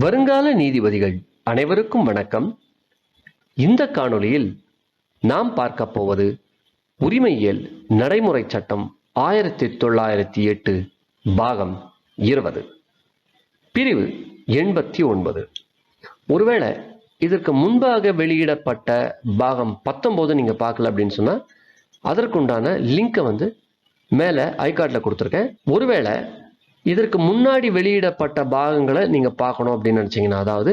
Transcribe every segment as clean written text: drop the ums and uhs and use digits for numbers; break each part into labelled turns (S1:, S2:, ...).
S1: வருங்கால நீதிபதிகள் அனைவருக்கும் வணக்கம். இந்த காணொளியில் நாம் பார்க்க போவது உரிமையியல் நடைமுறை சட்டம் 1908 பாகம் 20 பிரிவு 89. ஒருவேளை இதற்கு முன்பாக வெளியிடப்பட்ட பாகம் 19 நீங்க பார்க்கல அப்படின்னு சொன்னா அதற்குண்டான லிங்கை மேலே ஐகார்டில் கொடுத்துருக்கேன். ஒருவேளை இதற்கு முன்னாடி வெளியிடப்பட்ட பாகங்களை நீங்க பார்க்கணும் அப்படின்னு நினைச்சீங்கன்னா, அதாவது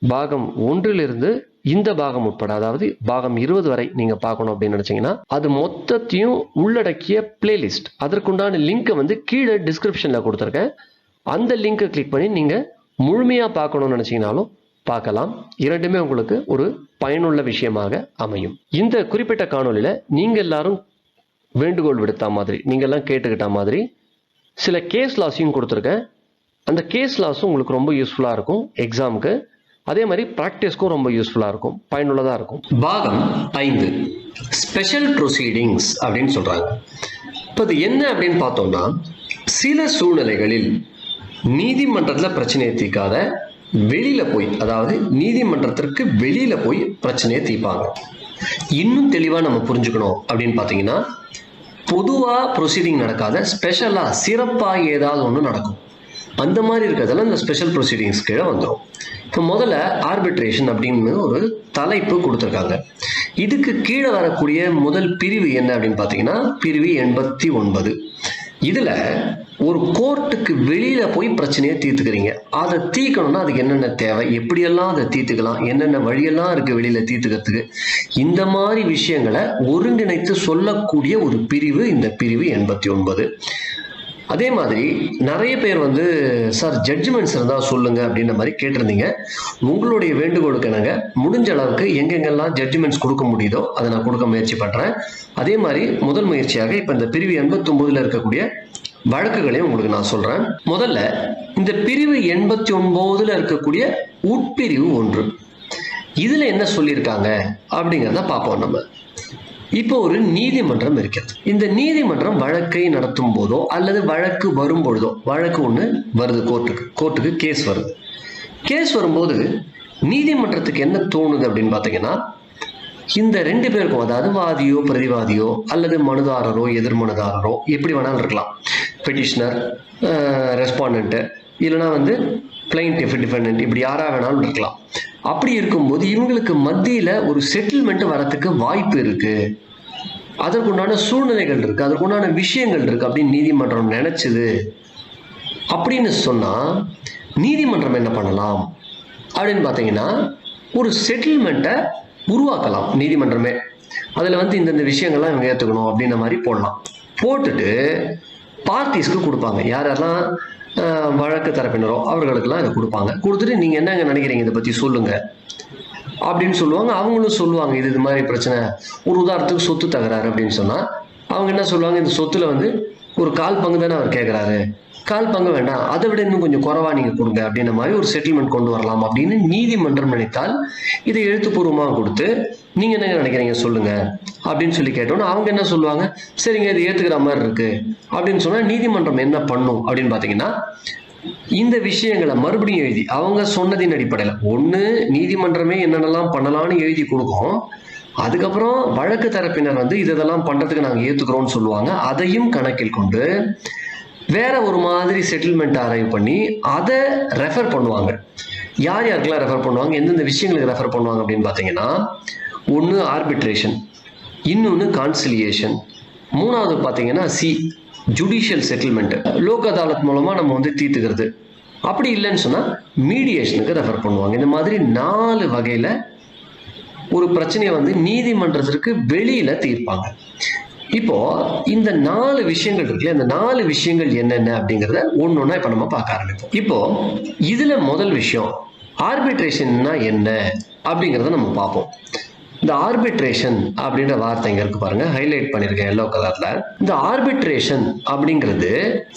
S1: பாகம் 1லிருந்து இந்த பாகம் உட்பட, அதாவது பாகம் 20 வரை நீங்க பார்க்கணும் அப்படின்னு நினைச்சீங்கன்னா, அது மொத்தத்தையும் உள்ளடக்கிய பிளேலிஸ்ட், அதற்குண்டான லிங்கை கீழே டிஸ்கிரிப்ஷன்ல கொடுத்துருக்கேன். அந்த லிங்கை கிளிக் பண்ணி நீங்க முழுமையா பார்க்கணும்னு நினைச்சீங்கனாலும் பார்க்கலாம். இரண்டுமே உங்களுக்கு ஒரு பயனுள்ள விஷயமாக அமையும். இந்த குறிப்பிட்ட காணொலியில நீங்க எல்லாரும் வேண்டுகோள் விடுத்த மாதிரி, நீங்க எல்லாம் கேட்டுக்கிட்ட மாதிரி சில கேஸ் லாஸையும் கொடுத்துருக்கேன். அந்த கேஸ் லாஸும் உங்களுக்கு ரொம்ப யூஸ்ஃபுல்லாக இருக்கும் எக்ஸாமுக்கு. அதே மாதிரி ப்ராக்டிஸ்க்கும் ரொம்ப யூஸ்ஃபுல்லாக இருக்கும், பயனுள்ளதாக இருக்கும். பாகம் 5 ஸ்பெஷல் ப்ரொசீடிங்ஸ் அப்படின்னு சொல்கிறாங்க. இப்போ அது என்ன அப்படின்னு பார்த்தோம்னா, சில சூழ்நிலைகளில் நீதிமன்றத்தில் பிரச்சனையை தீர்க்காத வெளியில் போய், அதாவது நீதிமன்றத்திற்கு வெளியில் போய் பிரச்சனையை தீர்ப்பாங்க. இன்னும் தெளிவாக நம்ம புரிஞ்சுக்கணும் அப்படின்னு பார்த்தீங்கன்னா, பொதுவாக ப்ரொசீடிங் நடக்காத ஸ்பெஷலாக சிறப்பாக ஏதாவது ஒன்று நடக்கும். அந்த மாதிரி இருக்கிறதெல்லாம் இந்த ஸ்பெஷல் ப்ரொசீடிங்ஸ் கீழே வந்துடும். இப்போ முதல்ல ஆர்பிட்ரேஷன் அப்படின்னு ஒரு தலைப்பு கொடுத்துருக்காங்க. இதுக்கு கீழே வரக்கூடிய முதல் பிரிவு என்ன அப்படின்னு பார்த்தீங்கன்னா, பிரிவு 89. இதில் ஒரு கோர்ட்டுக்கு வெளியில போய் பிரச்சனையை தீர்த்துக்கிறீங்க. அதை தீர்க்கணும்னா அதுக்கு என்னென்ன தேவை, எப்படியெல்லாம் அதை தீர்த்துக்கலாம், என்னென்ன வழியெல்லாம் இருக்கு வெளியில தீர்த்துக்கிறதுக்கு, இந்த மாதிரி விஷயங்களை ஒருங்கிணைத்து சொல்லக்கூடிய ஒரு பிரிவு இந்த பிரிவு 89. அதே மாதிரி நிறைய பேர் சார் ஜட்ஜ்மெண்ட்ஸ் இருந்தால் சொல்லுங்க அப்படின்ற மாதிரி கேட்டிருந்தீங்க. உங்களுடைய வேண்டுகோளுக்கு நாங்கள் முடிஞ்ச அளவுக்கு எங்கெங்கெல்லாம் ஜட்ஜ்மெண்ட்ஸ் கொடுக்க முடியுதோ அதை நான் கொடுக்க முயற்சி பண்ணுறேன். அதே மாதிரி முதல் முயற்சியாக இப்போ இந்த பிரிவு 89ல் இருக்கக்கூடிய வழக்குகளையும் உங்களுக்கு நான் சொல்றேன். முதல்ல இந்த பிரிவு 89ல் இருக்கக்கூடிய உட்பிரிவு 1, இதுல என்ன சொல்லியிருக்காங்க அப்படிங்கிறத பார்ப்போம். நம்ம இப்போ ஒரு நீதிமன்றம் இருக்கிறது. இந்த நீதிமன்றம் வழக்கை நடத்தும் போதோ அல்லது வழக்கு வரும் பொழுதோ, வழக்கு ஒன்று வருது, கோர்ட்டுக்கு கேஸ் வருது. கேஸ் வரும்போது நீதிமன்றத்துக்கு என்ன தோணுது அப்படின்னு பார்த்தீங்கன்னா, இந்த ரெண்டு பேருக்கும், அதாவது வாதியோ பிரதிவாதியோ அல்லது மனுதாரரோ எதிர்மனுதாரரோ எப்படி வேணாலும் இருக்கலாம், பெட்டிஷனர், ரெஸ்பாண்டன்ட், இல்லைனா பிளைன்டிஃப், டிஃபெண்டன்ட், இப்படி யாரா வேணாலும் இருக்கலாம். அப்படி இருக்கும்போது இவங்களுக்கு மத்தியில ஒரு செட்டில்மெண்ட் வரத்துக்கு வாய்ப்பு இருக்கு, அதற்குண்டான சூழ்நிலைகள் இருக்கு, அதற்குண்டான விஷயங்கள் இருக்கு அப்படின்னு நீதிமன்றம் நினைச்சது அப்படின்னு சொன்னா நீதிமன்றம் என்ன பண்ணலாம் அப்படின்னு பார்த்தீங்கன்னா, ஒரு செட்டில்மெண்ட்டை உருவாக்கலாம் நீதிமன்றமே. அதுல இந்தந்த விஷயங்கள்லாம் இவங்க ஏற்றுக்கணும் அப்படின்ற மாதிரி போடலாம். போட்டுட்டு பார்ட்டிஸ்க்கு கொடுப்பாங்க. யாரெல்லாம் வழக்கு தரப்பினரோ அவர்களுக்கெல்லாம் இதை கொடுப்பாங்க. கொடுத்துட்டு நீங்க என்னங்க நினைக்கிறீங்க இதை பத்தி சொல்லுங்க அப்படின்னு சொல்லுவாங்க. அவங்களும் சொல்லுவாங்க இது மாதிரி பிரச்சனை. ஒரு உதாரணத்துக்கு சொத்து தகராறு அப்படின்னு சொன்னா அவங்க என்ன சொல்லுவாங்க, இந்த சொத்துல ஒரு 1/4 பங்கு தானே அவர் கேட்கிறாரு, 1/4 பங்கு வேண்டாம், அதை விட இன்னும் கொஞ்சம் குறைவா நீங்க கொடுங்க அப்படின்ற மாதிரி ஒரு செட்டில்மெண்ட் கொண்டு வரலாம் அப்படின்னு நீதிமன்றம் நினைத்தால் இதை எழுத்துப்பூர்வமாக கொடுத்து நீங்க என்ன நினைக்கிறீங்க சொல்லுங்க அப்படின்னு சொல்லி கேட்டோம்னா அவங்க என்ன சொல்லுவாங்க, சரிங்க இது ஏத்துக்கிற மாதிரி இருக்கு அப்படின்னு சொன்னா நீதிமன்றம் என்ன பண்ணும் அப்படின்னு பாத்தீங்கன்னா, இந்த விஷயங்களை மறுபடியும் எழுதி அவங்க சொன்னதின் அடிப்படையில் ஒண்ணு நீதிமன்றமே என்னென்னலாம் பண்ணலாம்னு எழுதி கொடுக்கும். அதுக்கப்புறம் வழக்கு தரப்பினர் இதெல்லாம் பண்றதுக்கு நாங்க ஏத்துக்கிறோம்னு சொல்லுவாங்க. அதையும் கணக்கில் கொண்டு வேற ஒரு மாதிரி செட்டில்மெண்ட் அரைவ் பண்ணி அதை ரெஃபர் பண்ணுவாங்க. யார் யாருக்கெல்லாம் ரெஃபர் பண்ணுவாங்க, எந்தெந்த விஷயங்களுக்கு ரெஃபர் பண்ணுவாங்க அப்படின்னு பார்த்தீங்கன்னா, ஒன்று ஆர்பிட்ரேஷன், இன்னொன்று கான்சிலியேஷன், மூணாவது பார்த்தீங்கன்னா ஜுடிஷியல் செட்டில்மெண்ட், லோக் அதாலத் மூலமா நம்ம தீர்த்துக்கிறது. அப்படி இல்லைன்னு சொன்னா மீடியேஷனுக்கு ரெஃபர் பண்ணுவாங்க. இந்த மாதிரி 4 வகையில ஒரு பிரச்சனையை நீதிமன்றத்திற்கு வெளியில தீர்ப்பாங்க. இப்போ இந்த 4 விஷயங்கள் இருக்குல்ல, இந்த 4 விஷயங்கள் என்னென்ன அப்படிங்கிறத ஒன்னொன்னா இப்ப நம்ம பார்க்க ஆரம்பிப்போம். இப்போ இதுல முதல் விஷயம் ஆர்பிட்ரேஷன்னா என்ன அப்படிங்கிறத நம்ம பார்ப்போம். இந்த ஆர்பிட்ரேஷன் அப்படின்ற வார்த்தை இங்க இருக்கு பாருங்க, ஹைலைட் பண்ணிருக்கேன் எல்லோ கலர்ல. இந்த ஆர்பிட்ரேஷன் அப்படிங்கிறது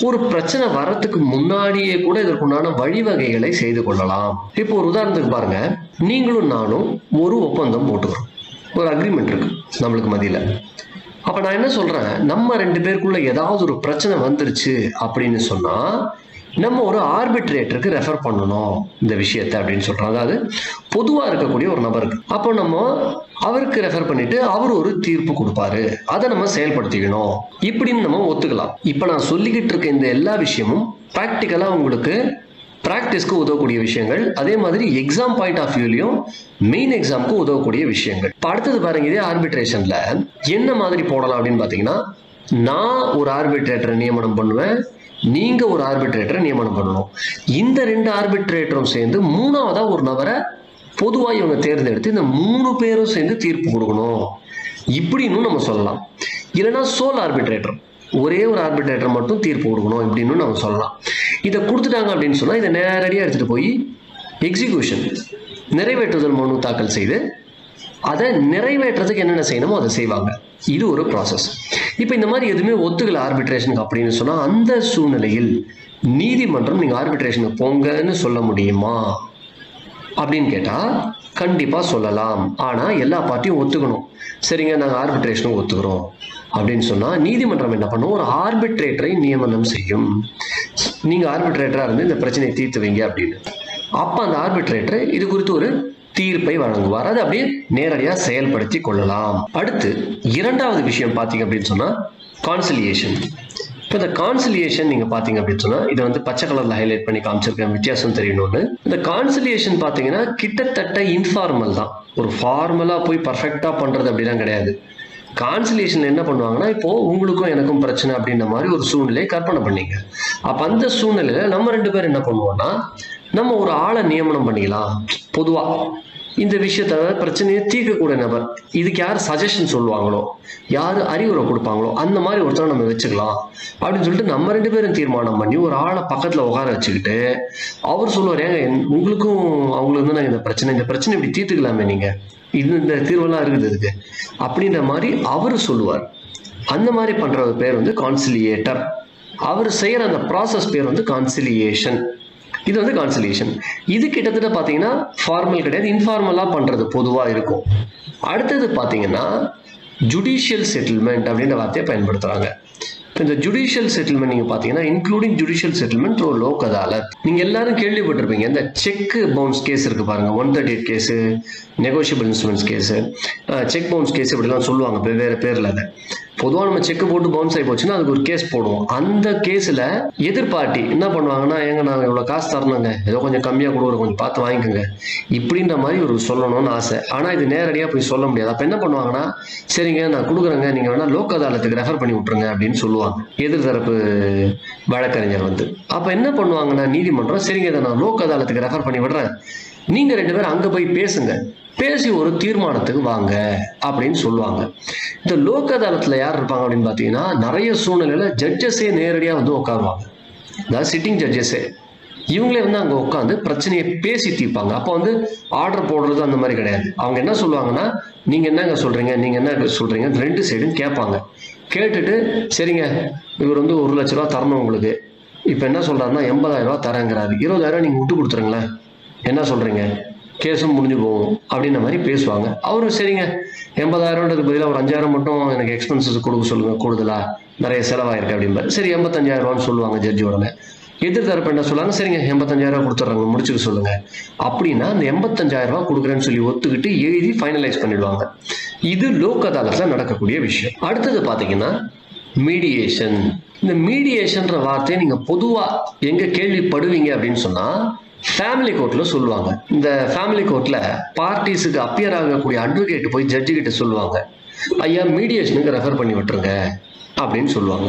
S1: ஒரு பிரச்சனை வரத்துக்கு முன்னாடியே கூட இதற்குண்டான வழிவகைகளை செய்து கொள்ளலாம். இப்போ ஒரு உதாரணத்துக்கு பாருங்க, நீங்களும் நானும் ஒரு ஒப்பந்தம் போட்டுக்கிறோம், ஒரு அக்ரிமெண்ட் இருக்கு நம்மளுக்கு மத்தியில. அப்ப நான் என்ன சொல்றேன், நம்ம 2 பேருக்குள்ள ஏதாவது ஒரு பிரச்சனை வந்துருச்சு அப்படின்னு சொன்னா நம்ம ஒரு ஆர்பிட்ரேட்டருக்கு ரெஃபர் பண்ணணும் இந்த விஷயத்தை அப்படின்னு சொல்றோம். அதாவது பொதுவாக இருக்கக்கூடிய ஒரு நபருக்கு அப்போ நம்ம அவருக்கு ரெஃபர் பண்ணிட்டு அவர் ஒரு தீர்ப்பு கொடுப்பாரு, அதை நம்ம செயல்படுத்திக்கணும் இப்படின்னு நம்ம ஒத்துக்கலாம். இப்போ நான் சொல்லிக்கிட்டு இருக்க இந்த எல்லா விஷயமும் ப்ராக்டிக்கலா உங்களுக்கு பிராக்டிஸ்க்கு உதவக்கூடிய விஷயங்கள், அதே மாதிரி எக்ஸாம் பாயிண்ட் ஆஃப் வியூலையும் மெயின் எக்ஸாமுக்கு உதவக்கூடிய விஷயங்கள். இப்போ அடுத்தது பாருங்க, இதே ஆர்பிட்ரேஷன்ல என்ன மாதிரி போடலாம் அப்படின்னு பார்த்தீங்கன்னா, நான் ஒரு ஆர்பிட்ரேட்டரை நியமனம் பண்ணுவேன், நீங்க ஒரு ஆர்பிட்ரேட்டரை நியமனம் பண்ணணும். இந்த 2 ஆர்பிட்ரேட்டரும் சேர்ந்து மூணாவதா ஒரு நபரை பொதுவாக இவங்க தேர்ந்தெடுத்து இந்த 3 பேரும் சேர்ந்து தீர்ப்பு கொடுக்கணும் இப்படின்னு நம்ம சொல்லலாம். இல்லைன்னா சோல் ஆர்பிட்ரேட்டர், ஒரே ஒரு ஆர்பிட்ரேட்டர் மட்டும் தீர்ப்பு கொடுக்கணும் இப்படின்னு நம்ம சொல்லலாம். இதை கொடுத்துட்டாங்க அப்படின்னு சொன்னா இதை நேரடியாக எடுத்துட்டு போய் எக்ஸிகியூஷன் நிறைவேற்றுதல் மனு தாக்கல் செய்து அதை நிறைவேற்றுறதுக்கு என்னென்ன செய்யணுமோ அதை செய்வாங்க. இது ஒரு ப்ராசஸ். இப்போ இந்த மாதிரி எதுவுமே ஒத்துக்கல ஆர்பிட்ரேஷனுக்கு அப்படின்னு சொன்னா அந்த சூழ்நிலையில் நீதிமன்றம் நீங்க ஆர்பிட்ரேஷனுக்கு போங்கன்னு சொல்ல முடியுமா அப்படின்னு கேட்டா கண்டிப்பா சொல்லலாம். ஆனா எல்லா பார்ட்டியும் ஒத்துக்கணும். சரிங்க, நாங்கள் ஆர்பிட்ரேஷனுக்கு ஒத்துக்கிறோம் அப்படின்னு சொன்னா நீதிமன்றம் என்ன பண்ணும், ஒரு ஆர்பிட்ரேட்டரை நியமனம் செய்யும். நீங்க ஆர்பிட்ரேட்டரா இருந்து இந்த பிரச்சனையை தீர்த்து வைங்க அப்படின்னு. அப்ப அந்த ஆர்பிட்ரேட்டர் இது குறித்து ஒரு தீர்ப்பை வழங்குவார். அதை அப்படியே நேரடியாக செயல்படுத்தி கொள்ளலாம். அடுத்து இரண்டாவது விஷயம் பார்த்தீங்க அப்படின்னு சொன்னா கான்சிலியேஷன். இப்போ இந்த கான்சிலியேஷன் நீங்க பாத்தீங்க அப்படின்னு சொன்னா இதை வந்து பச்சை கலர்ல ஹைலைட் பண்ணி காமிச்சிருக்கேன், வித்தியாசம் தெரியணும்னு. இந்த கான்சிலியேஷன் பாத்தீங்கன்னா கிட்டத்தட்ட இன்ஃபார்மல் தான், ஒரு ஃபார்மலா போய் பர்ஃபெக்டா பண்றது அப்படிலாம் கிடையாது. கான்சிலியேஷன்ல என்ன பண்ணுவாங்கன்னா, இப்போ உங்களுக்கும் எனக்கும் பிரச்சனை அப்படின்ற மாதிரி ஒரு சூழ்நிலையை கற்பனை பண்ணீங்க. அப்ப அந்த சூழ்நிலையில நம்ம 2 பேரும் என்ன பண்ணுவோம்னா, நம்ம ஒரு ஆளை நியமனம் பண்ணிக்கலாம். பொதுவா இந்த விஷயத்த பிரச்சனையை தீர்க்கக்கூடிய நபர், இதுக்கு யார் சஜஷன் சொல்லுவாங்களோ, யாரு அறிவுரை கொடுப்பாங்களோ அந்த மாதிரி ஒருத்தரை நம்ம வச்சுக்கலாம் அப்படின்னு சொல்லிட்டு நம்ம 2 பேரும் தீர்மானம் பண்ணி ஒரு ஆளை பக்கத்துல உட்கார வச்சுக்கிட்டு அவர் சொல்லுவார், ஏங்க உங்களுக்கும் அவங்களுக்கு வந்து நாங்கள் இந்த பிரச்சனை இப்படி தீர்த்துக்கலாமே, நீங்க இந்த தீர்வெல்லாம் இருக்குது இதுக்கு அப்படின்ற மாதிரி அவரு சொல்லுவார். அந்த மாதிரி பண்ற பேர் வந்து கான்சிலியேட்டர். அவர் செய்யற அந்த ப்ராசஸ் பேர் வந்து கான்சிலியேஷன். இது வந்து கான்சிலியேஷன். இது கிட்டத்தட்ட பாத்தீங்கன்னா ஃபார்மல் கிடையாது, இன்ஃபார்மலா பண்றது பொதுவா இருக்கும். அடுத்தது பாத்தீங்கன்னா ஜுடிஷியல் செட்டில்மெண்ட் அப்படின்ற வார்த்தையை பயன்படுத்துறாங்க. இந்த ஜுடிஷியல் செட்டில்மெண்ட் நீங்க பாத்தீங்கன்னா including judicial settlement through Lok Adalat. நீங்க எல்லாரும் கேள்விப்பட்டிருப்பீங்க, இந்த செக் பவுன்ஸ் கேஸ் இருக்கு பாருங்க, 138 case, negotiable instruments case, cheque bounce case இப்படிலாம் சொல்லுவாங்க வெவ்வேறு பேர்ல. அதை பொதுவாக நம்ம செக் போட்டு பவுன்ஸ் ஆகி போச்சுன்னா அதுக்கு ஒரு கேஸ் போடுவோம். அந்த கேஸ்ல எதிர்பார்ட்டி என்ன பண்ணுவாங்கன்னா, ஏங்க நாங்கள் இவ்வளவு காசு தரணுங்க, ஏதோ கொஞ்சம் கம்மியா கொடுக்குற, கொஞ்சம் பார்த்து வாங்கிக்கோங்க இப்படின்ற மாதிரி ஒரு சொல்லணும்னு ஆசை. ஆனா இது நேரடியாக போய் சொல்ல முடியாது. அப்ப என்ன பண்ணுவாங்கன்னா, சரிங்க நான் கொடுக்குறேங்க, நீங்க வேணா லோக் அதாலத்துக்கு ரெஃபர் பண்ணி விட்டுருங்க அப்படின்னு சொல்லுவாங்க எதிர்தரப்பு வழக்கறிஞர் வந்து. அப்ப என்ன பண்ணுவாங்கன்னா நீதிமன்றம், சரிங்க இதை நான் லோக் அதாலத்துக்கு ரெஃபர் பண்ணி விடுறேன், நீங்க 2 பேரும் அங்க போய் பேசுங்க, பேசி ஒரு தீர்மானத்துக்கு வாங்க அப்படின்னு சொல்லுவாங்க. இந்த லோக் அதாலத்துல யார் இருப்பாங்க அப்படின்னு பாத்தீங்கன்னா, நிறைய சூழ்நிலையில ஜட்ஜஸே நேரடியா வந்து உட்காருவாங்க, அதாவது சிட்டிங் ஜட்ஜஸே இவங்களே வந்து அங்க உட்காந்து பிரச்சனையை பேசி தீர்ப்பாங்க. அப்போ வந்து ஆர்டர் போடுறது அந்த மாதிரி கிடையாது. அவங்க என்ன சொல்லுவாங்கன்னா, நீங்க என்னங்க சொல்றீங்க, நீங்க என்ன சொல்றீங்க, 2 சைடும் கேட்பாங்க. கேட்டுட்டு சரிங்க இவர் வந்து 1 லட்ச ரூபா தரணும் உங்களுக்கு, இப்ப என்ன சொல்றாருன்னா 80,000 ரூபாய் தரேங்கிறாரு, 20,000 நீங்க விட்டு கொடுத்துருங்களேன், என்ன சொல்றீங்க, கேஸும் முடிஞ்சு போகும் அப்படின்ற மாதிரி பேசுவாங்க. அவரும் சரிங்க 80,000ன்றதுக்கு பதிலாக ஒரு 5,000 மட்டும் எனக்கு எக்ஸ்பென்சஸ் கொடுக்க சொல்லுங்க, கூடுதலா நிறைய செலவாயிருக்கு அப்படின்பாரு. சரி 85,000 ரூபான்னு சொல்லுவாங்க ஜட்ஜி. உடனே எதிர்த்தரப்பு என்ன சொல்லுவாங்க, சரிங்க 85,000 ரூபாய் கொடுத்துட்றாங்க, முடிச்சுக்க சொல்லுங்க அப்படின்னா அந்த 85,000 ரூபாய் கொடுக்குறேன்னு சொல்லி ஒத்துக்கிட்டு எழுதி ஃபைனலைஸ் பண்ணிடுவாங்க. இது லோக் அதாலத்ல நடக்கக்கூடிய விஷயம். அடுத்தது பாத்தீங்கன்னா மீடியேஷன். இந்த மீடியேஷன்ற வார்த்தையை நீங்க பொதுவா எங்க கேள்விப்படுவீங்க அப்படின்னு சொன்னா ஃபேமிலி கோர்ட்ல சொல்லுவாங்க. இந்த ஃபேமிலி கோர்ட்ல பார்ட்டிஸுக்கு அப்பியர் ஆகக்கூடிய அட்வொகேட் போய் ஜட்ஜு கிட்ட சொல்லுவாங்க, ஐயா மீடியேஷனுக்கு ரெஃபர் பண்ணி விட்டுருங்க அப்படின்னு சொல்லுவாங்க.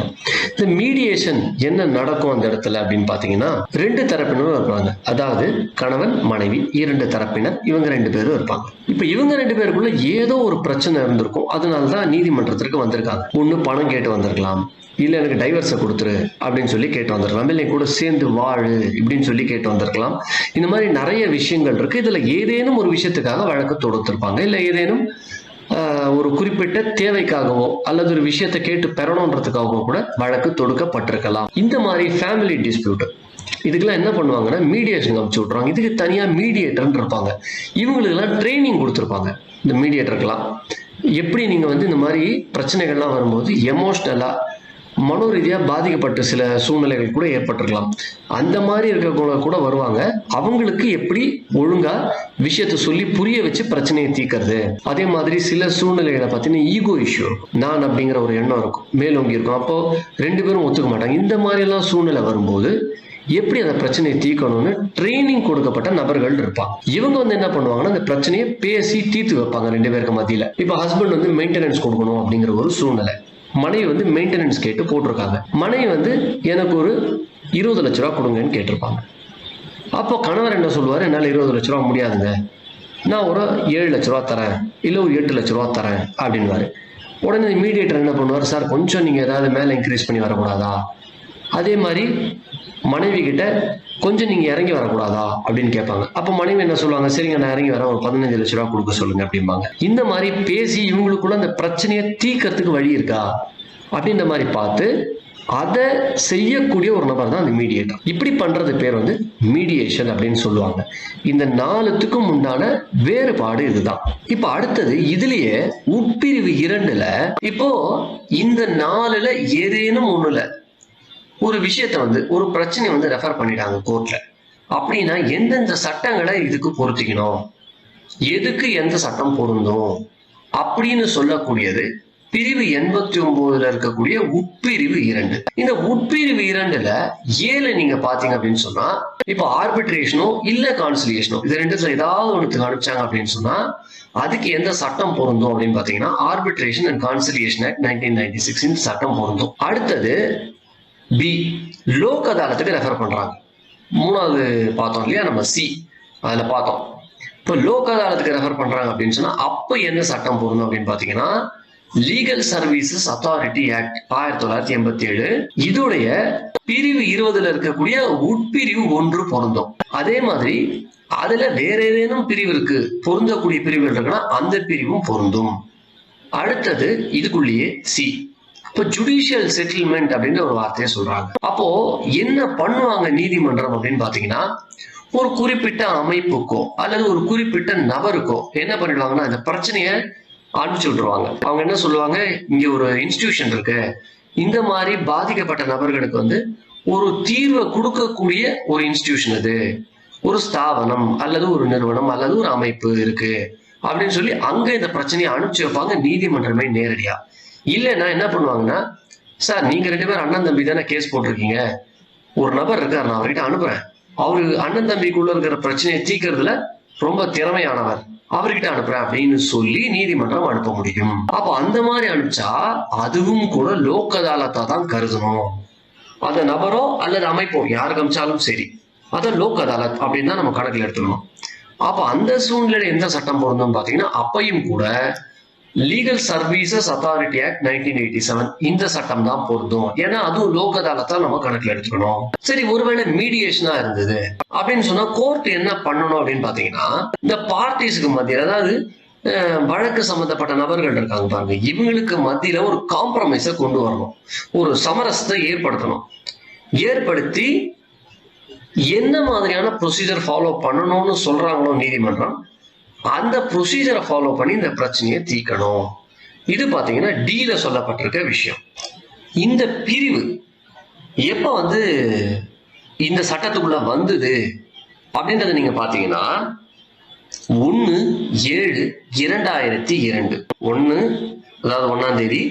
S1: இந்த மீடியேஷன் என்ன நடக்கும் அந்த இடத்துல அப்படின்னு பாத்தீங்கன்னா, 2 தரப்பினரும் இருப்பாங்க. அதாவது கணவன் மனைவி 2 தரப்பினர், இவங்க 2 பேரும் இருப்பாங்க. இப்ப இவங்க 2 பேருக்குள்ள ஏதோ ஒரு பிரச்சனை இருந்திருக்கும், அதனாலதான் நீதிமன்றத்திற்கு வந்திருக்காங்க. ஒண்ணு பணம் கேட்டு வந்திருக்கலாம், இல்ல எனக்கு டைவர்ஸை கொடுத்துரு அப்படின்னு சொல்லி கேட்டு வந்திருக்கலாம், இல்லை கூட சேர்ந்து வாழு இப்படின்னு சொல்லி கேட்டு வந்திருக்கலாம். இந்த மாதிரி நிறைய விஷயங்கள் இருக்கு. இதுல ஏதேனும் ஒரு விஷயத்துக்காக வழக்கு தொடுத்திருப்பாங்க, இல்ல ஏதேனும் ஒரு குறிப்பிட்ட தேவைக்காகவோ அல்லது ஒரு விஷயத்தை கேட்டு பெறணுன்றதுக்காகவோ கூட வழக்கு தொடுக்கப்பட்டிருக்கலாம். இந்த மாதிரி ஃபேமிலி டிஸ்பியூட் இதுக்கெல்லாம் என்ன பண்ணுவாங்கன்னா மீடியேஷன் அனுப்பிச்சு விட்ருவாங்க. இதுக்கு தனியா மீடியேட்டர்னு இருப்பாங்க. இவங்களுக்கெல்லாம் ட்ரைனிங் கொடுத்துருப்பாங்க. இந்த மீடியேட்டருக்கெல்லாம் எப்படி நீங்க வந்து இந்த மாதிரி பிரச்சனைகள்லாம் வரும்போது எமோஷ்னலா மனோ ரீதியா பாதிக்கப்பட்ட சில சூழ்நிலைகள் கூட ஏற்பட்டிருக்கலாம். அந்த மாதிரி இருக்கவங்க கூட வருவாங்க. அவங்களுக்கு எப்படி ஒழுங்கா விஷயத்த சொல்லி புரிய வச்சு பிரச்சனையை தீர்க்கறது. அதே மாதிரி சில சூழ்நிலைகளை பார்த்தீங்கன்னா ஈகோ இஷ்யூ இருக்கும். நான் அப்படிங்கிற ஒரு எண்ணம் இருக்கும், மேலோங்கி இருக்கும். அப்போ 2 பேரும் ஒத்துக்க மாட்டாங்க. இந்த மாதிரி எல்லாம் சூழ்நிலை வரும்போது எப்படி அந்த பிரச்சனையை தீர்க்கணும்னு ட்ரைனிங் கொடுக்கப்பட்ட நபர்கள் இருப்பாங்க. இவங்க வந்து என்ன பண்ணுவாங்கன்னா அந்த பிரச்சனையை பேசி தீர்த்து வைப்பாங்க 2 பேருக்கு மத்தியில. இப்ப ஹஸ்பண்ட் வந்து மெயின்டெனன்ஸ் கொடுக்கணும் அப்படிங்கிற ஒரு சூழ்நிலை, மனைவி வந்து மெயின்டெனன்ஸ் கேட்டு போட்டிருக்காங்க. மனைவி வந்து எனக்கு ஒரு 20 லட்ச ரூபா கொடுங்கன்னு கேட்டிருப்பாங்க. அப்போ கணவர் என்ன சொல்லுவாரு, என்னால 20 லட்ச ரூபா முடியாதுங்க, நான் ஒரு 7 லட்ச ரூபா தரேன், இல்ல ஒரு 8 லட்ச ரூபா தரேன் அப்படின்வாரு. உடனே மீடியேட்டர் என்ன பண்ணுவார், சார் கொஞ்சம் நீங்க ஏதாவது மேல இன்க்ரீஸ் பண்ணி வரக்கூடாதா? அதே மாதிரி மனைவி கிட்ட கொஞ்சம் நீங்க இறங்கி வரக்கூடாதா அப்படின்னு கேட்பாங்க. அப்ப மனைவி என்ன சொல்லுவாங்க, சரிங்க நான் இறங்கி வரேன், ஒரு 15 லட்ச ரூபா கொடுக்க சொல்லுங்க அப்படிம்பாங்க. இந்த மாதிரி பேசி இவங்களுக்குள்ள அந்த பிரச்சனையை தீர்க்கறதுக்கு வழி இருக்கா அப்படின்ற மாதிரி பார்த்து அதை செய்யக்கூடிய ஒரு நபர் தான் அந்த மீடியேட்டர். இப்படி பண்றது பேர் வந்து மீடியேஷன் அப்படின்னு சொல்லுவாங்க. இந்த 4த்துக்கும் உண்டான வேறுபாடு இதுதான். இப்ப அடுத்தது இதுலயே உட்பிரிவு 2ல இப்போ இந்த 4ல ஏதேனும் ஒண்ணுல ஒரு விஷயத்த வந்து ஒரு பிரச்சனை வந்து ரெஃபர் பண்ணிட்டாங்க கோர்ட்ல அப்படின்னா எந்தெந்த சட்டங்களை இதுக்கு பொருத்திக்கணும், எதுக்கு எந்த சட்டம் பொருந்தும் அப்படின்னு சொல்லக்கூடியது பிரிவு 89ல இருக்கக்கூடிய உட்பிரிவு 2. இந்த உட்பிரிவு 2ல 7 நீங்க பாத்தீங்க அப்படின்னு சொன்னா இப்போ ஆர்பிட்ரேஷனோ இல்ல கான்சிலியேஷனோ இது ரெண்டுத்துல ஏதாவது ஒண்ணுக்கு அனுப்பிச்சாங்க அப்படின்னு சொன்னா அதுக்கு எந்த சட்டம் பொருந்தும் அப்படின்னு பாத்தீங்கன்னா ஆர்பிட்ரேஷன் அண்ட் கான்சிலியேஷன் ஆக்ட் 1996 இந்த சட்டம் பொருந்தும். அடுத்தது பி, லோக் அதாலத்துக்கு ரெஃபர் பண்றாங்க. 3வது பார்த்தோம் இல்லையா நம்ம சி, அதுல பார்த்தோம். இப்போ லோக் அதாலத்துக்கு ரெஃபர் பண்றாங்க அப்படின்னு சொன்னா அப்ப என்ன சட்டம் பொருந்தும் அப்படின்னு பாத்தீங்கன்னா லீகல் சர்வீசஸ் அத்தாரிட்டி ஆக்ட் 1987 இதோடைய பிரிவு 20ல இருக்கக்கூடிய உட்பிரிவு 1 பொருந்தும். அதே மாதிரி அதுல வேற ஏதேனும் பிரிவு இருக்கு, பொருந்தக்கூடிய பிரிவுகள் இருக்குன்னா அந்த பிரிவும் பொருந்தும். அடுத்தது இதுக்குள்ளேயே சி, இப்போ ஜுடிஷியல் செட்டில்மெண்ட் அப்படின்ற ஒரு வார்த்தையை சொல்றாங்க. அப்போ என்ன பண்ணுவாங்க நீதிமன்றம் அப்படின்னு பாத்தீங்கன்னா ஒரு குறிப்பிட்ட அமைப்புக்கோ அல்லது ஒரு குறிப்பிட்ட நபருக்கோ என்ன பண்ணிடுவாங்கன்னா இந்த பிரச்சனையை அனுப்பிச்சு விட்டுருவாங்க. அவங்க என்ன சொல்லுவாங்க, இங்க ஒரு இன்ஸ்டிடியூஷன் இருக்கு, இந்த மாதிரி பாதிக்கப்பட்ட நபர்களுக்கு வந்து ஒரு தீர்வை கொடுக்கக்கூடிய ஒரு இன்ஸ்டிடியூஷன், அது ஒரு ஸ்தாபனம் அல்லது ஒரு நிறுவனம் அல்லது ஒரு அமைப்பு இருக்கு அப்படின்னு சொல்லி அங்க இந்த பிரச்சனையை அனுப்பிச்சு வைப்பாங்க நீதிமன்றமே நேரடியா. இல்லைன்னா என்ன பண்ணுவாங்கன்னா, சார் நீங்க 2 பேரும் அண்ணன் தம்பி தானே கேஸ் போட்டிருக்கீங்க, ஒரு நபர் இருக்காரு நான் அவர்கிட்ட அனுப்புறேன், அவரு அண்ணன் தம்பிக்குள்ள இருக்கிற பிரச்சனையை தீர்க்கறதுல ரொம்ப திறமையானவர், அவர்கிட்ட அனுப்புறேன் அப்படின்னு சொல்லி நீதிமன்றம் அனுப்ப முடியும். அப்ப அந்த மாதிரி அனுப்பிச்சா அதுவும் கூட லோக் அதாலத்தா தான் கருதணும். அந்த நபரோ அல்லது அமைப்போ யாருக்கு அனுப்பிச்சாலும் சரி அதை லோக் அதாலத் அப்படின்னு தான் நம்ம கணக்கில் எடுத்துக்கணும். அப்ப அந்த சூழ்நிலை எந்த சட்டம் பொருந்தும் பாத்தீங்கன்னா அப்பையும் கூட லீகல் சர்வீசஸ் அத்தாரிட்டி ஆக்ட் 1987 இந்த சட்டம் தான் பொருந்தும். ஏன்னா அதுவும் லோக் அதாலத்தா நம்ம கணக்குல எடுத்துக்கணும். சரி, ஒருவேளை மீடியேஷனா இருந்தது அப்படின்னு சொன்னா கோர்ட் என்ன பண்ணணும் அப்படின்னு பாத்தீங்கன்னா இந்த பார்ட்டிஸ்க்கு மத்தியில், அதாவது வழக்கு சம்பந்தப்பட்ட நபர்கள் இருக்காங்க பாருங்க, இவங்களுக்கு மத்தியில ஒரு காம்ப்ரமைஸை கொண்டு வரணும், ஒரு சமரசத்தை ஏற்படுத்தணும். ஏற்படுத்தி என்ன மாதிரியான ப்ரொசீஜர் ஃபாலோ பண்ணணும்னு சொல்றாங்களோ நீதிமன்றம் அந்த ப்ரொசீஜரை ஃபாலோ பண்ணி இந்த பிரச்சனையை தீர்க்கணும். இது பாத்தீங்கன்னா டீல சொல்லப்பட்டிருக்க விஷயம். இந்த பிரிவு எப்ப வந்து இந்த சட்டத்துக்குள்ள வந்தது அப்படின்றத நீங்க பாத்தீங்கன்னா 1/7/2002 அதாவது 1ஆம் தேதி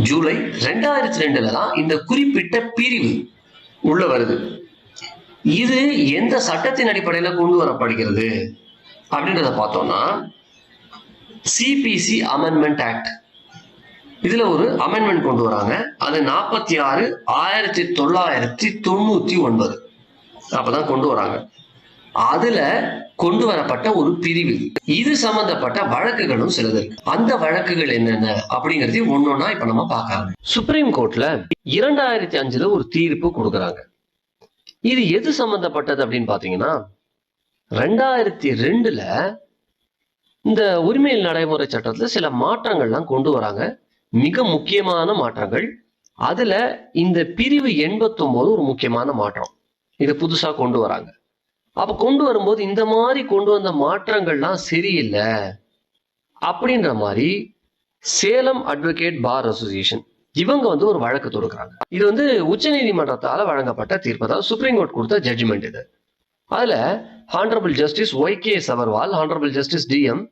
S1: ஜூலை 2002 தான் இந்த குறிப்பிட்ட பிரிவு உள்ள வருது. இது எந்த சட்டத்தின் அடிப்படையில கொண்டு வரப்படுகிறது அப்படின்றத பார்த்தோம்னா சிபிசி அமெண்ட்மெண்ட் ஆக்ட், இதுல ஒரு அமெண்ட்மெண்ட் கொண்டு வராங்க. அது 46/1999 அப்பதான் கொண்டு வராங்க. அதுல கொண்டு வரப்பட்ட ஒரு பிரிவு, இது சம்பந்தப்பட்ட வழக்குகளும் சிலது இருக்கு. அந்த வழக்குகள் என்னென்ன அப்படிங்கறது ஒன்னொன்னா இப்ப நம்ம பார்க்கலாம். சுப்ரீம் கோர்ட்ல 2005ல ஒரு தீர்ப்பு கொடுக்கறாங்க. இது எது சம்பந்தப்பட்டது அப்படின்னு பாத்தீங்கன்னா 2002ல இந்த உரிமையியல் நடைமுறை சட்டத்துல சில மாற்றங்கள்லாம் கொண்டு வராங்க, மிக முக்கியமான மாற்றங்கள். அதுல இந்த பிரிவு 89 ஒரு முக்கியமான மாற்றம், இதை புதுசா கொண்டு வராங்க. அப்ப கொண்டு வரும்போது இந்த மாதிரி கொண்டு வந்த மாற்றங்கள்லாம் சரியில்லை அப்படின்ற மாதிரி சேலம் அட்வொகேட் பார் அசோசியேஷன் இவங்க வந்து ஒரு வழக்கு தொடுக்கிறாங்க. இது வந்து உச்சநீதிமன்றத்தால வழங்கப்பட்ட தீர்ப்பு, அதாவது சுப்ரீம் கோர்ட் கொடுத்த ஜட்ஜ்மெண்ட் இது. அதுல honourable justice Y K S. Agarwal, honourable justice D M.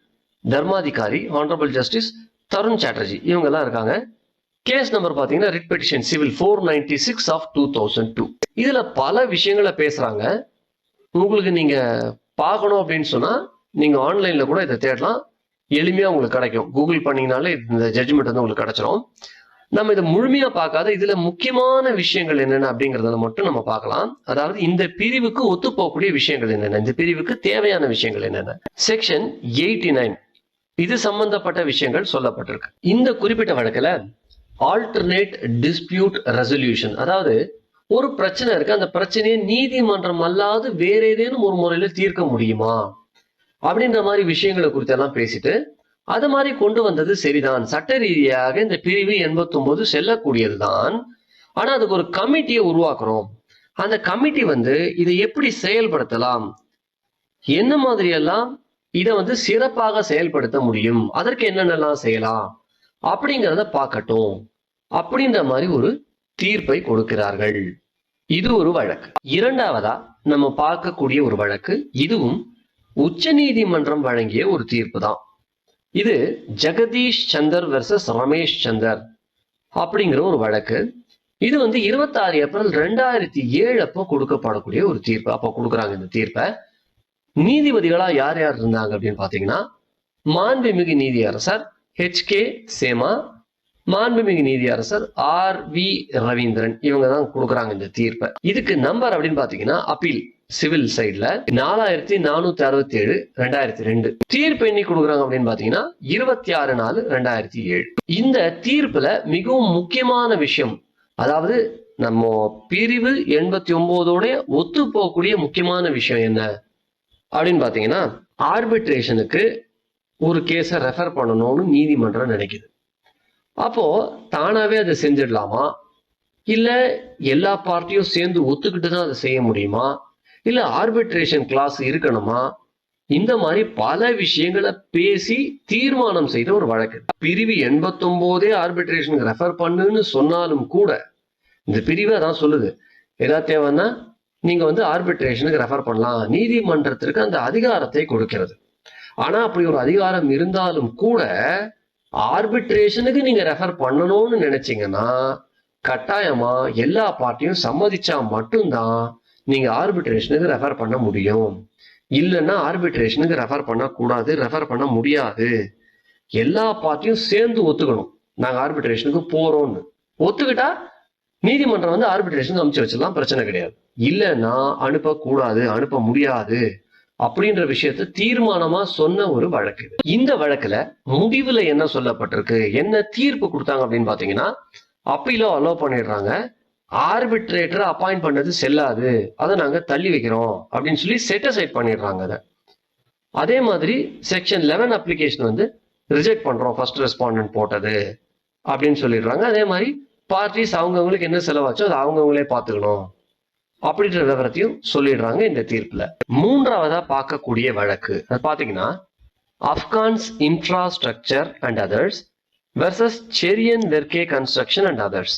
S1: Dharmadhikari, honourable justice Tarun Chatterjee இவங்க எல்லாம் இருக்காங்க. கேஸ் நம்பர் பாத்தீங்கன்னா ரிட் பெட்டிஷன் சிவில் 496 ஆஃப் 2002. இதுல பல விஷயங்களை பேசுறாங்க. உங்களுக்கு நீங்க பார்க்கணும் அப்படின்னு சொன்னா நீங்க ஆன்லைன்ல கூட இதை தேடலாம், எளிமையா உங்களுக்கு கிடைக்கும். கூகுள் பண்ணீங்கனாலே இந்த ஜட்ஜ்மெண்ட் வந்து உங்களுக்கு கிடைச்சிடும். நம்ம இதை முழுமையா பார்க்காத இதுல முக்கியமான விஷயங்கள் என்னென்ன அப்படிங்கறத மட்டும் நம்ம பார்க்கலாம். அதாவது இந்த பிரிவுக்கு ஒத்து போகக்கூடிய விஷயங்கள் என்னென்ன, இந்த பிரிவுக்கு தேவையான விஷயங்கள் என்னென்ன. செக்ஷன் 89 இது சம்பந்தப்பட்ட விஷயங்கள் சொல்லப்பட்டிருக்கு. இந்த குறிப்பிட்ட வழக்குல ஆல்டர்னேட் டிஸ்பியூட் ரெசல்யூஷன், அதாவது ஒரு பிரச்சனை இருக்கு, அந்த பிரச்சனையை நீதிமன்றம் அல்லாது வேற ஏதேனும் ஒரு முறையில தீர்க்க முடியுமா அப்படின்ற மாதிரி விஷயங்களை குறித்து எல்லாம் பேசிட்டு அது மாதிரி கொண்டு வந்தது சரிதான், சட்ட ரீதியாக இந்த பிரிவு 89 செல்லக்கூடியதுதான். ஆனா அதுக்கு ஒரு கமிட்டியை உருவாக்குறோம். அந்த கமிட்டி வந்து இதை எப்படி செயல்படுத்தலாம், என்ன மாதிரி எல்லாம் இதை வந்து சிறப்பாக செயல்படுத்த முடியும், அதற்கு என்னென்னலாம் செய்யலாம் அப்படிங்கிறத பார்க்கட்டும் அப்படின்ற மாதிரி ஒரு தீர்ப்பை கொடுக்கிறார்கள். இது ஒரு வழக்கு. இரண்டாவதா நம்ம பார்க்கக்கூடிய ஒரு வழக்கு, இதுவும் உச்ச நீதிமன்றம் வழங்கிய ஒரு தீர்ப்பு தான். இது ஜெகதீஷ் சந்தர் வெர்சஸ் ரமேஷ் சந்தர் அப்படிங்கிற ஒரு வழக்கு. இது வந்து 26 ஏப்ரல் 2007 அப்போ கொடுக்கப்படக்கூடிய ஒரு தீர்ப்பு. அப்போ கொடுக்குறாங்க இந்த தீர்ப்பை. நீதிபதிகளா யார் யார் இருந்தாங்க அப்படின்னு பாத்தீங்கன்னா, மாண்புமிகு நீதியரசர் H.K. சேமா, மாண்புமிகு நீதியரசர் R.V. ரவீந்திரன் இவங்க தான் கொடுக்குறாங்க இந்த தீர்ப்பை. இதுக்கு நம்பர் அப்படின்னு பாத்தீங்கன்னா அப்பீல் சிவில் சைட்ல 4467 2002. தீர்ப்பு எண்ணி கொடுக்குறாங்க அப்படின்னு பாத்தீங்கன்னா 26/4/2007. இந்த தீர்ப்புல மிகவும் முக்கியமான விஷயம், அதாவது நம்ம பிரிவு 89 ஒத்து போகக்கூடிய முக்கியமான விஷயம் என்ன அப்படின்னு பாத்தீங்கன்னா, ஆர்பிட்ரேஷனுக்கு ஒரு கேஸை ரெஃபர் பண்ணணும்னு நீதிமன்றம் நினைக்குது. அப்போ தானாவே அதை செஞ்சிடலாமா, இல்ல எல்லா பார்ட்டியும் சேர்ந்து ஒத்துக்கிட்டு தான் அதை செய்ய முடியுமா, இல்ல ஆர்பிட்ரேஷன் கிளாஸ் இருக்கணுமா, இந்த மாதிரி பல விஷயங்களை பேசி தீர்மானம் செய்த ஒரு வழக்கு. பிரிவு 89 ஆர்பிட்ரேஷனுக்கு ரெஃபர் பண்ணுன்னு சொன்னாலும் கூட இந்த பிரிவை தான் சொல்லுது, ஏதாவது தேவைன்னா நீங்க வந்து ஆர்பிட்ரேஷனுக்கு ரெஃபர் பண்ணலாம், நீதிமன்றத்திற்கு அந்த அதிகாரத்தை கொடுக்கிறது. ஆனா அப்படி ஒரு அதிகாரம் இருந்தாலும் கூட ஆர்பிட்ரேஷனுக்கு நீங்க ரெஃபர் பண்ணணும்னு நினைச்சீங்கன்னா கட்டாயமா எல்லா பார்ட்டியும் சம்மதிச்சா மட்டும்தான் நீங்க ஆர்பிட்ரேஷனுக்கு ரெஃபர் பண்ண முடியும். இல்லைன்னா ஆர்பிட்ரேஷனுக்கு ரெஃபர் பண்ணக்கூடாது, ரெஃபர் பண்ண முடியாது. எல்லா பார்ட்டியும் சேர்ந்து ஒத்துக்கணும், நாங்க ஆர்பிட்ரேஷனுக்கு போறோம்னு. ஒத்துக்கிட்டா நீதிமன்றம் வந்து ஆர்பிட்ரேஷன் அனுப்பிச்சு வச்சிடலாம், பிரச்சனை கிடையாது. இல்லைன்னா அனுப்பக்கூடாது, அனுப்ப முடியாது அப்படின்ற விஷயத்த தீர்மானமா சொன்ன ஒரு வழக்கு. இந்த வழக்குல முடிவுல என்ன சொல்லப்பட்டிருக்கு, என்ன தீர்ப்பு கொடுத்தாங்க அப்படின்னு பாத்தீங்கன்னா, அப்பீலோ அலோவ் பண்ணிடுறாங்க, ஆர்பிட்ரேட்டரை அப்பாயிண்ட் பண்ணது செல்லாது, அதை நாங்க தள்ளி வைக்கிறோம் அப்படின்னு சொல்லி செட் அசைட் பண்ணிடுறாங்க. அதை அதே மாதிரி செக்ஷன் 11 அப்ளிகேஷன் வந்து ரிஜெக்ட் பண்றோம், ஃபர்ஸ்ட் ரெஸ்பாண்டன்ட் போட்டது அப்படின்னு சொல்லிடுறாங்க. அதே மாதிரி பார்ட்டிஸ் அவங்கவுங்களுக்கு என்ன செலவாச்சோ அதை அவங்கவுங்களே பார்த்துக்கணும் அப்படின்ற விவரத்தையும் சொல்லிடுறாங்க இந்த தீர்ப்புல. மூன்றாவதா பார்க்கக்கூடிய வழக்கு அது பாத்தீங்கன்னா, Afcons infrastructure and others versus Cherian Varkey construction and others.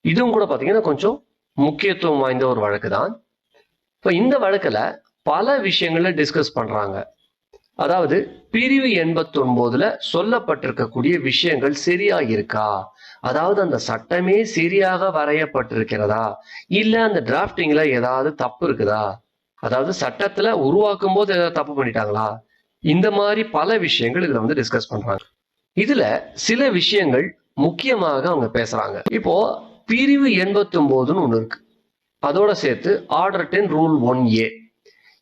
S1: இதுவும் கூட பாத்தீங்கன்னா கொஞ்சம் முக்கியத்துவம் வாய்ந்த ஒரு வழக்கு தான். இப்போ இந்த வழக்குல பல விஷயங்களை டிஸ்கஸ் பண்றாங்க. அதாவது பிரிவு 89 சொல்லப்பட்டிருக்கக்கூடிய விஷயங்கள் சரியா இருக்கா, அதாவது அந்த சட்டமே சரியாக வரையப்பட்டிருக்கிறதா, இல்ல அந்த டிராஃப்டிங்ல ஏதாவது தப்பு இருக்குதா, அதாவது சட்டத்துல உருவாக்கும் போது ஏதாவது தப்பு பண்ணிட்டாங்களா, இந்த மாதிரி பல விஷயங்கள் இதுல வந்து டிஸ்கஸ் பண்றாங்க. இதுல சில விஷயங்கள் முக்கியமாக அவங்க பேசுறாங்க. இப்போ பிரிவு 89 ஒண்ணு இருக்கு, அதோட சேர்த்து ஆர்டர் 10 ரூல் 1A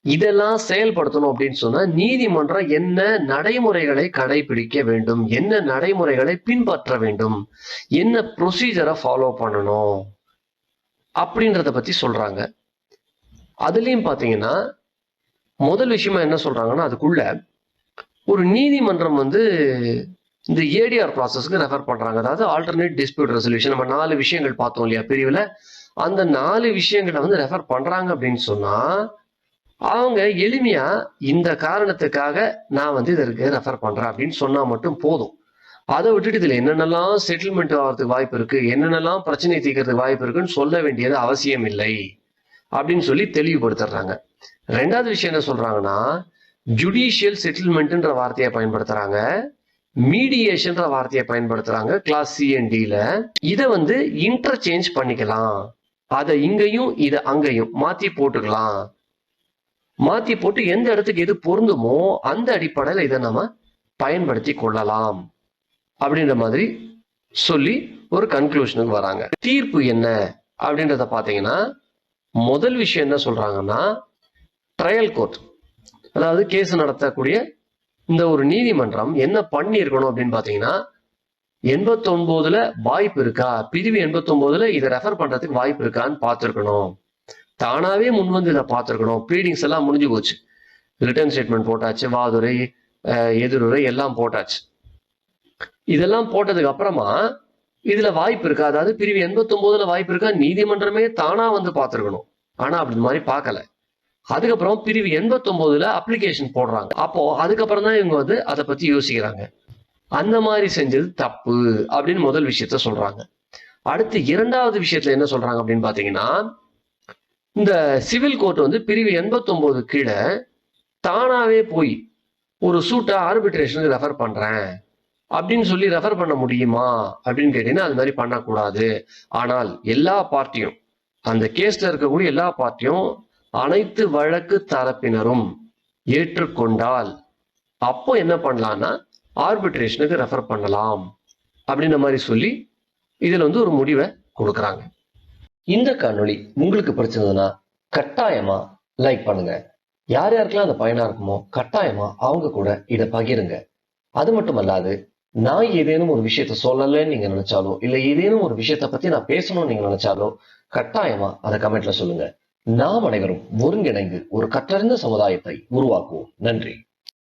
S1: இதெல்லாம் செயல்படுத்தணும் அப்படின்னு சொன்னா நீதிமன்றம் என்ன நடைமுறைகளை கடைபிடிக்க வேண்டும், என்ன நடைமுறைகளை பின்பற்ற வேண்டும், என்ன ப்ரொசீஜரை ஃபாலோ பண்ணணும் அப்படின்றத பத்தி சொல்றாங்க. அதுலயும் பாத்தீங்கன்னா முதல் விஷயமா என்ன சொல்றாங்கன்னா, அதுக்குள்ள ஒரு நீதிமன்றம் வந்து இந்த ஏடிஆர் ப்ராசஸ்க்கு ரெஃபர் பண்றாங்க. அதாவது ஆல்டர்னேட் டிஸ்பியூட் ரெசல்யூஷன், நம்ம 4 விஷயங்கள் பார்த்தோம் இல்லையா பிரிவுல, அந்த 4 விஷயங்களை வந்து ரெஃபர் பண்றாங்க அப்படின்னு சொன்னா அவங்க எளிமையா இந்த காரணத்துக்காக நான் வந்து இதற்கு ரெஃபர் பண்றேன் அப்படின்னு சொன்னா மட்டும் போதும். அதை விட்டுட்டு இதுல என்னென்னலாம் செட்டில்மெண்ட் ஆகிறதுக்கு வாய்ப்பு இருக்கு, என்னென்னலாம் பிரச்சனை தீர்க்கறதுக்கு வாய்ப்பு இருக்குன்னு சொல்ல வேண்டியது அவசியம் இல்லை அப்படின்னு சொல்லி தெளிவுபடுத்துறாங்க. ரெண்டாவது விஷயம் என்ன சொல்றாங்கன்னா, ஜுடிஷியல் செட்டில்மெண்ட்ன்ற வார்த்தையை பயன்படுத்துறாங்க, மீடியேஷன்ற வார்த்தையை பயன்படுத்துறாங்க கிளாஸ் சிஎன்டில. இதை இன்டர்சேஞ்ச் பண்ணிக்கலாம், அதை இங்கேயும் இதை அங்கேயும் மாத்தி போட்டுக்கலாம். மாத்தி போட்டு எந்த இடத்துக்கு எது பொருந்துமோ அந்த அடிப்படையில் இதை நம்ம பயன்படுத்தி கொள்ளலாம் அப்படின்ற மாதிரி சொல்லி ஒரு கன்க்ளூஷனுக்கு வராங்க. தீர்ப்பு என்ன அப்படின்றத பாத்தீங்கன்னா, முதல் விஷயம் என்ன சொல்றாங்கன்னா, ட்ரையல் கோர்ட், அதாவது கேஸ் நடத்தக்கூடிய இந்த ஒரு நீதிமன்றம் என்ன பண்ணியிருக்கணும் அப்படின்னு பாத்தீங்கன்னா, 89ல வாய்ப்பு இருக்கா, பிரிவு 89ல இதை ரெஃபர் பண்றதுக்கு வாய்ப்பு இருக்கான்னு பார்த்துருக்கணும். தானாவே முன் இதை பார்த்துருக்கணும். ப்ளீடிங்ஸ் எல்லாம் முடிஞ்சு போச்சு, ரிட்டர்ன் ஸ்டேட்மெண்ட் போட்டாச்சு, வாதுரை எதிருரை எல்லாம் போட்டாச்சு. இதெல்லாம் போட்டதுக்கு அப்புறமா இதுல வாய்ப்பு இருக்கா, அதாவது பிரிவு 89ல வாய்ப்பு இருக்கா நீதிமன்றமே தானா பார்த்துருக்கணும். ஆனா அப்படி மாதிரி பார்க்கல. அதுக்கப்புறம் பிரிவு 89ல அப்ளிகேஷன் போடுறாங்க. அப்போ அதுக்கப்புறம் தான் இவங்க அதை பத்தி யோசிக்கிறாங்க. அந்த மாதிரி செஞ்சது தப்பு அப்படின்னு முதல் விஷயத்த சொல்றாங்க. அடுத்து இரண்டாவது விஷயத்துல என்ன சொல்றாங்க அப்படின்னு பாத்தீங்கன்னா, இந்த சிவில் கோர்ட் பிரிவு 89 கீழே தானாவே போய் ஒரு சூட்டை ஆர்பிட்ரேஷனுக்கு ரெஃபர் பண்றேன் அப்படின்னு சொல்லி ரெஃபர் பண்ண முடியுமா அப்படின்னு கேட்டீங்கன்னா, அது மாதிரி பண்ணக்கூடாது. ஆனால் எல்லா பார்ட்டியும், அந்த கேஸ்ல இருக்கக்கூடிய எல்லா பார்ட்டியும், அனைத்து வழக்கு தரப்பினரும் ஏற்றுக்கொண்டால் அப்போ என்ன பண்ணலாம்னா ஆர்பிட்ரேஷனுக்கு ரெஃபர் பண்ணலாம் அப்படின்ற மாதிரி சொல்லி இதுல ஒரு முடிவை கொடுக்குறாங்க. இந்த காணொளி உங்களுக்கு பிடிச்சிருந்ததுன்னா கட்டாயமா லைக் பண்ணுங்க. யார் யாருக்கெல்லாம் அந்த பயனா இருக்குமோ கட்டாயமா அவங்க கூட இதை பகிருங்க. அது மட்டுமல்லாது, நான் ஏதேனும் ஒரு விஷயத்த சொல்லலன்னு நீங்க நினைச்சாலோ, இல்ல ஏதேனும் ஒரு விஷயத்த பத்தி நான் பேசணும்னு நீங்க நினைச்சாலோ கட்டாயமா அதை கமெண்ட்ல சொல்லுங்க. நாம் அனைவரும் ஒருங்கிணைந்து ஒரு கற்றறிந்த சமுதாயத்தை உருவாக்குவோம். நன்றி.